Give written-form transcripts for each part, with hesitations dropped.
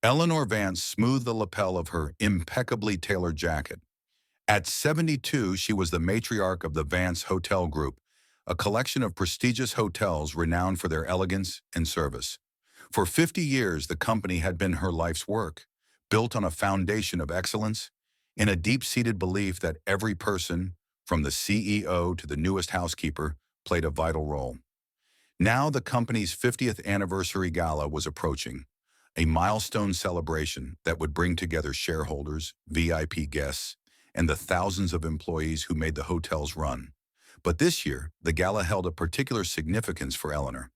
Eleanor Vance smoothed the lapel of her impeccably tailored jacket. At 72, she was the matriarch of the Vance Hotel Group, a collection of prestigious hotels renowned for their elegance and service. For 50 years, the company had been her life's work, built on a foundation of excellence and a deep-seated belief that every person, from the CEO to the newest housekeeper, played a vital role. Now the company's 50th anniversary gala was approaching, a milestone celebration that would bring together shareholders, VIP guests, and the thousands of employees who made the hotels run. But this year, the gala held a particular significance for Eleanor.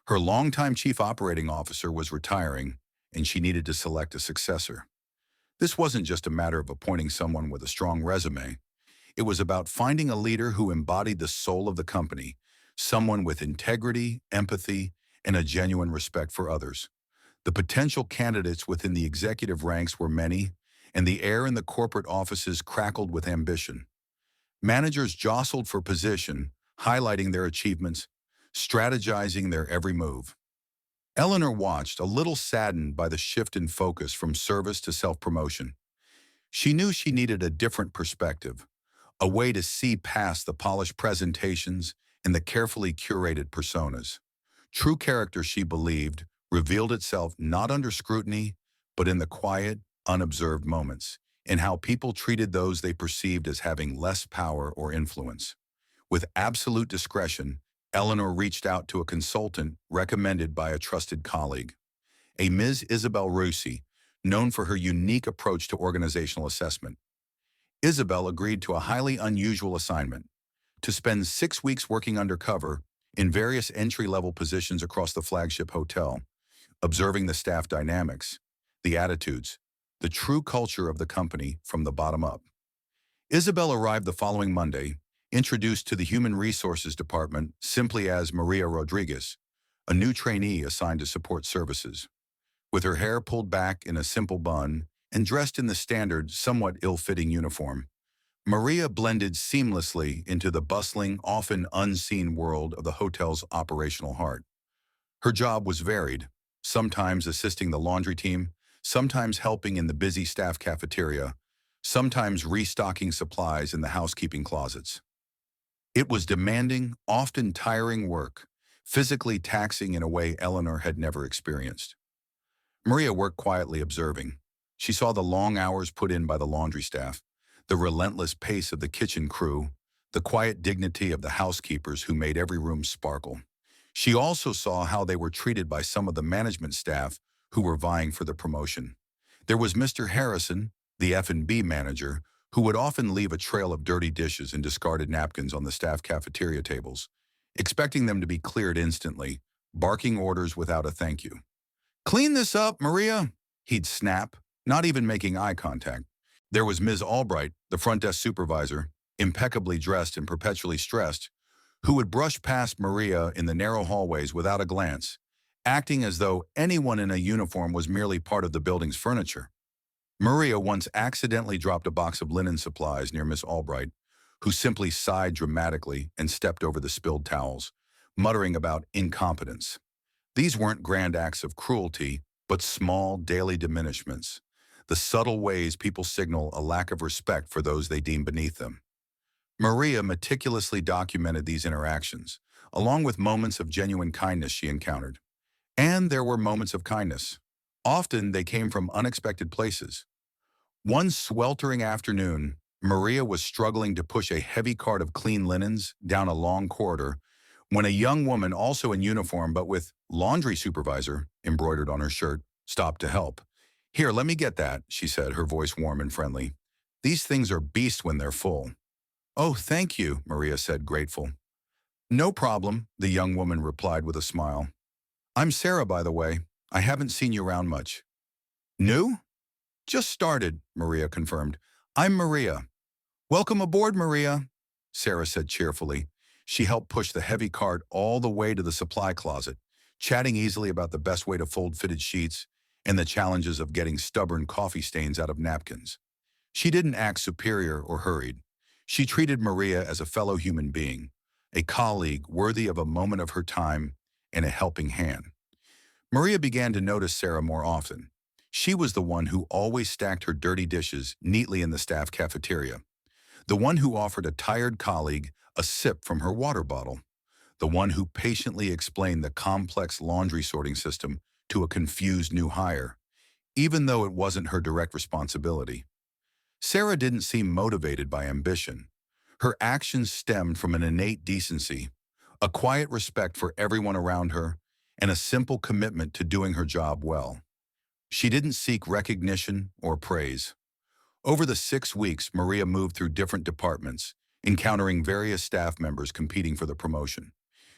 Her longtime chief operating officer was retiring, and she needed to select a successor. This wasn't just a matter of appointing someone with a strong resume. It was about finding a leader who embodied the soul of the company, someone with integrity, empathy, and a genuine respect for others. The potential candidates within the executive ranks were many, and the air in the corporate offices crackled with ambition. Managers jostled for position, highlighting their achievements, strategizing their every move. Eleanor watched, a little saddened by the shift in focus from service to self-promotion. She knew she needed a different perspective, a way to see past the polished presentations and the carefully curated personas. True character, she believed, revealed itself not under scrutiny, but in the quiet, unobserved moments, in how people treated those they perceived as having less power or influence. With absolute discretion, Eleanor reached out to a consultant recommended by a trusted colleague, a Ms. Isabel Rusi, known for her unique approach to organizational assessment. Isabel agreed to a highly unusual assignment, to spend 6 weeks working undercover in various entry-level positions across the flagship hotel, observing the staff dynamics, the attitudes, the true culture of the company from the bottom up. Isabel arrived the following Monday, introduced to the Human Resources Department simply as Maria Rodriguez, a new trainee assigned to support services. With her hair pulled back in a simple bun and dressed in the standard, somewhat ill-fitting uniform, Maria blended seamlessly into the bustling, often unseen world of the hotel's operational heart. Her job was varied, sometimes assisting the laundry team, sometimes helping in the busy staff cafeteria, sometimes restocking supplies in the housekeeping closets. It was demanding, often tiring work, physically taxing in a way Eleanor had never experienced. Maria worked quietly, observing. She saw the long hours put in by the laundry staff, the relentless pace of the kitchen crew, the quiet dignity of the housekeepers who made every room sparkle. She also saw how they were treated by some of the management staff who were vying for the promotion. There was Mr. Harrison, the F&B manager, who would often leave a trail of dirty dishes and discarded napkins on the staff cafeteria tables, expecting them to be cleared instantly, barking orders without a thank you. "Clean this up, Maria," he'd snap, not even making eye contact. There was Ms. Albright, the front desk supervisor, impeccably dressed and perpetually stressed, who would brush past Maria in the narrow hallways without a glance, acting as though anyone in a uniform was merely part of the building's furniture. Maria once accidentally dropped a box of linen supplies near Miss Albright, who simply sighed dramatically and stepped over the spilled towels, muttering about incompetence. These weren't grand acts of cruelty, but small daily diminishments, the subtle ways people signal a lack of respect for those they deem beneath them. Maria meticulously documented these interactions, along with moments of genuine kindness she encountered. And there were moments of kindness. Often they came from unexpected places. One sweltering afternoon, Maria was struggling to push a heavy cart of clean linens down a long corridor when a young woman, also in uniform but with laundry supervisor embroidered on her shirt, stopped to help. "Here, let me get that," she said, her voice warm and friendly. "These things are beasts when they're full." "Oh, thank you," Maria said, grateful. "No problem," the young woman replied with a smile. "I'm Sarah, by the way. I haven't seen you around much." "New?" "Just started," Maria confirmed. "I'm Maria." "Welcome aboard, Maria," Sarah said cheerfully. She helped push the heavy cart all the way to the supply closet, chatting easily about the best way to fold fitted sheets and the challenges of getting stubborn coffee stains out of napkins. She didn't act superior or hurried. She treated Maria as a fellow human being, a colleague worthy of a moment of her time and a helping hand. Maria began to notice Sarah more often. She was the one who always stacked her dirty dishes neatly in the staff cafeteria, the one who offered a tired colleague a sip from her water bottle, the one who patiently explained the complex laundry sorting system to a confused new hire, even though it wasn't her direct responsibility. Sarah didn't seem motivated by ambition. Her actions stemmed from an innate decency, a quiet respect for everyone around her, and a simple commitment to doing her job well. She didn't seek recognition or praise. Over the 6 weeks, Maria moved through different departments, encountering various staff members competing for the promotion.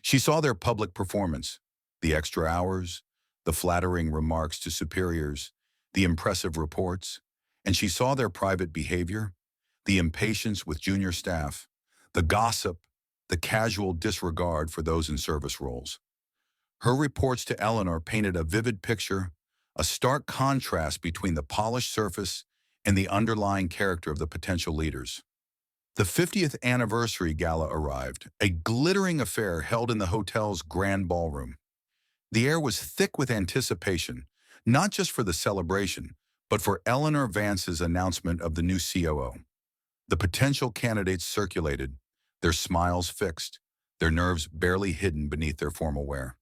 She saw their public performance, the extra hours, the flattering remarks to superiors, the impressive reports, and she saw their private behavior, the impatience with junior staff, the gossip, the casual disregard for those in service roles. Her reports to Eleanor painted a vivid picture, a stark contrast between the polished surface and the underlying character of the potential leaders. The 50th anniversary gala arrived, a glittering affair held in the hotel's grand ballroom. The air was thick with anticipation, not just for the celebration, but for Eleanor Vance's announcement of the new COO. The potential candidates circulated, their smiles fixed, their nerves barely hidden beneath their formal wear.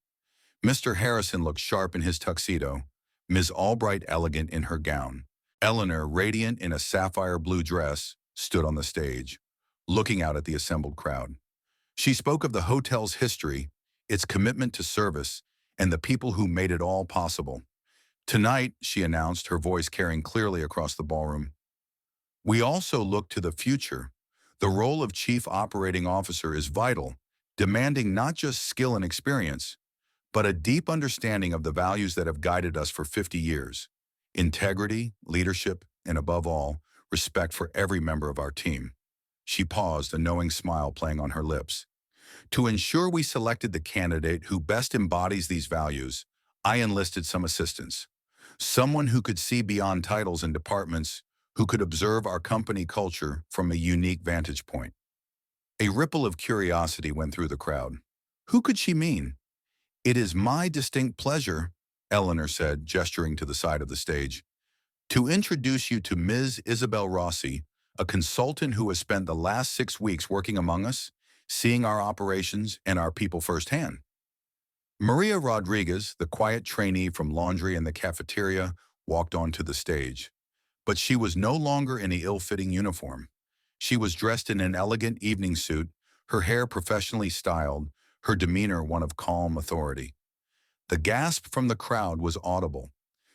Mr. Harrison looked sharp in his tuxedo, Ms. Albright elegant in her gown. Eleanor, radiant in a sapphire blue dress, stood on the stage, looking out at the assembled crowd. She spoke of the hotel's history, its commitment to service, and the people who made it all possible. Tonight, she announced, her voice carrying clearly across the ballroom, we also look to the future. The role of Chief Operating Officer is vital, demanding not just skill and experience, but a deep understanding of the values that have guided us for 50 years. Integrity, leadership, and above all, respect for every member of our team. She paused, a knowing smile playing on her lips. To ensure we selected the candidate who best embodies these values, I enlisted some assistance. Someone who could see beyond titles and departments, who could observe our company culture from a unique vantage point. A ripple of curiosity went through the crowd. Who could she mean? It is my distinct pleasure, Eleanor said, gesturing to the side of the stage, to introduce you to Ms. Isabel Rossi, a consultant who has spent the last 6 weeks working among us, seeing our operations and our people firsthand. Maria Rodriguez, the quiet trainee from laundry and the cafeteria, walked onto the stage. But she was no longer in a ill-fitting uniform. She was dressed in an elegant evening suit, her hair professionally styled, her demeanor one of calm authority. The gasp from the crowd was audible.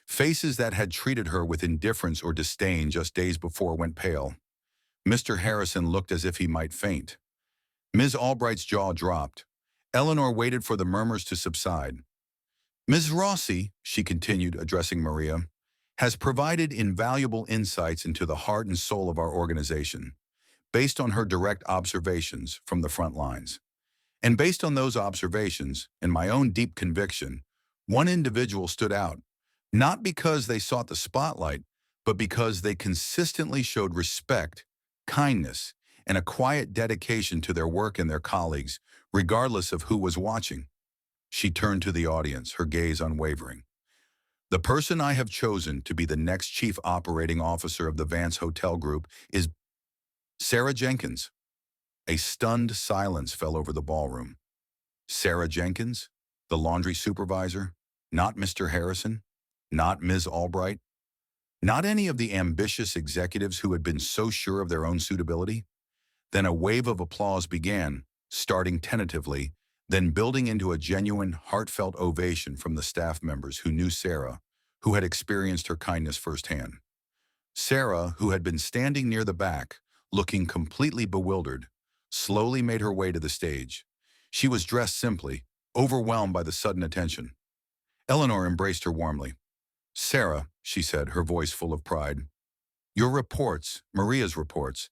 Faces that had treated her with indifference or disdain just days before went pale. Mr. Harrison looked as if he might faint. Ms. Albright's jaw dropped. Eleanor waited for the murmurs to subside. Ms. Rossi, she continued, addressing Maria, has provided invaluable insights into the heart and soul of our organization, based on her direct observations from the front lines. And based on those observations, and my own deep conviction, one individual stood out, not because they sought the spotlight, but because they consistently showed respect, kindness, and a quiet dedication to their work and their colleagues, regardless of who was watching. She turned to the audience, her gaze unwavering. The person I have chosen to be the next Chief Operating Officer of the Vance Hotel Group is Sarah Jenkins. A stunned silence fell over the ballroom. Sarah Jenkins, the laundry supervisor, not Mr. Harrison, not Ms. Albright, not any of the ambitious executives who had been so sure of their own suitability. Then a wave of applause began, starting tentatively, then building into a genuine, heartfelt ovation from the staff members who knew Sarah, who had experienced her kindness firsthand. Sarah, who had been standing near the back, looking completely bewildered, slowly made her way to the stage. She was dressed simply, overwhelmed by the sudden attention. Eleanor embraced her warmly. Sarah, she said, her voice full of pride, your reports, Maria's reports,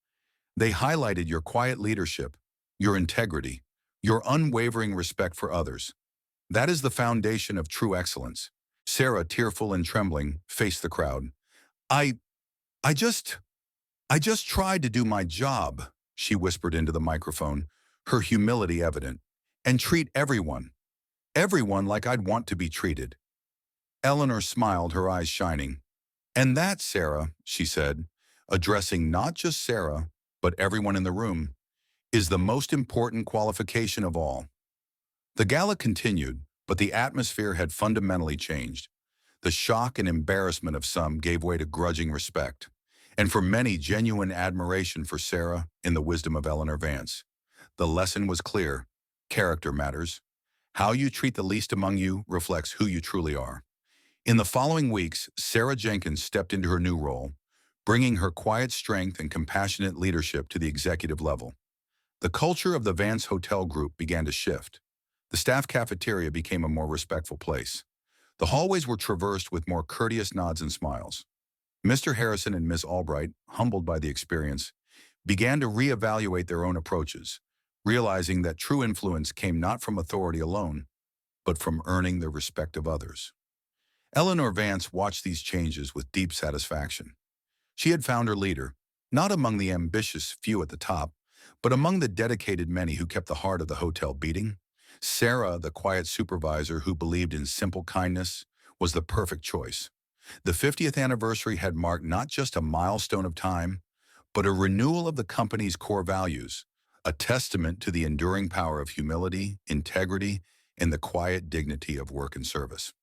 they highlighted your quiet leadership, your integrity, your unwavering respect for others. That is the foundation of true excellence. Sarah, tearful and trembling, faced the crowd. I just tried to do my job, she whispered into the microphone, her humility evident, and treat everyone like I'd want to be treated. Eleanor smiled, her eyes shining. And that, Sarah, she said, addressing not just Sarah, but everyone in the room, is the most important qualification of all. The gala continued, but the atmosphere had fundamentally changed. The shock and embarrassment of some gave way to grudging respect, and for many, genuine admiration for Sarah in the wisdom of Eleanor Vance. The lesson was clear. Character matters. How you treat the least among you reflects who you truly are. In the following weeks, Sarah Jenkins stepped into her new role, bringing her quiet strength and compassionate leadership to the executive level. The culture of the Vance Hotel Group began to shift. The staff cafeteria became a more respectful place. The hallways were traversed with more courteous nods and smiles. Mr. Harrison and Miss Albright, humbled by the experience, began to reevaluate their own approaches, realizing that true influence came not from authority alone, but from earning the respect of others. Eleanor Vance watched these changes with deep satisfaction. She had found her leader, not among the ambitious few at the top, but among the dedicated many who kept the heart of the hotel beating. Sarah, the quiet supervisor who believed in simple kindness, was the perfect choice. The 50th anniversary had marked not just a milestone of time, but a renewal of the company's core values, a testament to the enduring power of humility, integrity, and the quiet dignity of work and service.